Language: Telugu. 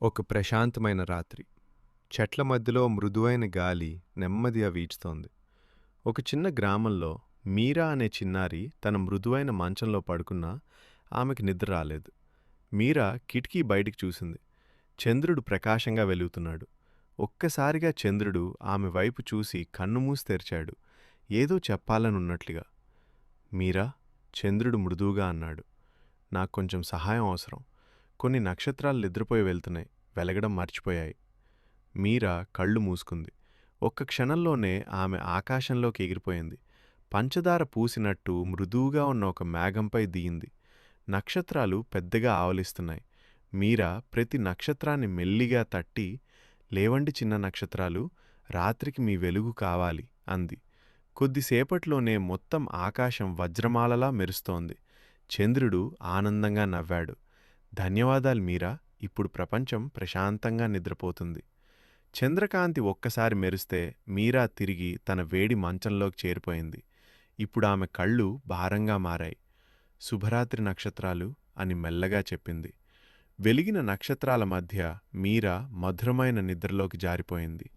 ఒక ప్రశాంతమైన రాత్రి. చెట్ల మధ్యలో మృదువైన గాలి నెమ్మదిగా వీచుతోంది. ఒక చిన్న గ్రామంలో మీరా అనే చిన్నారి తన మృదువైన మంచంలో పడుకున్నా ఆమెకి నిద్ర రాలేదు. మీరా కిటికీ బయటికి చూసింది. చంద్రుడు ప్రకాశంగా వెలుగుతున్నాడు. ఒక్కసారిగా చంద్రుడు ఆమె వైపు చూసి కన్నుమూసి తెరిచాడు. ఏదో చెప్పాలనున్నట్లుగా. మీరా, చంద్రుడు మృదువుగా అన్నాడు. నాక్కొంచెం సహాయం అవసరం. కొన్ని నక్షత్రాలు నిద్రపోయి వెళ్తున్నాయి. వెలగడం మర్చిపోయాయి. మీరా కళ్ళు మూసుకుంది. ఒక్క క్షణంలోనే ఆమె ఆకాశంలోకి ఎగిరిపోయింది. పంచదార పూసినట్టు మృదువుగా ఉన్న ఒక మేఘంపై దిగింది. నక్షత్రాలు పెద్దగా ఆవలిస్తున్నాయి. మీరా ప్రతి నక్షత్రాన్ని మెల్లిగా తట్టి, లేవండి చిన్న నక్షత్రాలు, రాత్రికి మీ వెలుగు కావాలి అంది. కొద్దిసేపట్లోనే మొత్తం ఆకాశం వజ్రమాలలా మెరుస్తోంది. చంద్రుడు ఆనందంగా నవ్వాడు. ధన్యవాదాలు మీరా, ఇప్పుడు ప్రపంచం ప్రశాంతంగా నిద్రపోతుంది. చంద్రకాంతి ఒక్కసారి మెరిస్తే మీరా తిరిగి తన వేడి మంచంలోకి చేరిపోయింది. ఇప్పుడు ఆమె కళ్ళు భారంగా మారాయి. శుభరాత్రి నక్షత్రాలు అని మెల్లగా చెప్పింది. వెలిగిన నక్షత్రాల మధ్య మీరా మధురమైన నిద్రలోకి జారిపోయింది.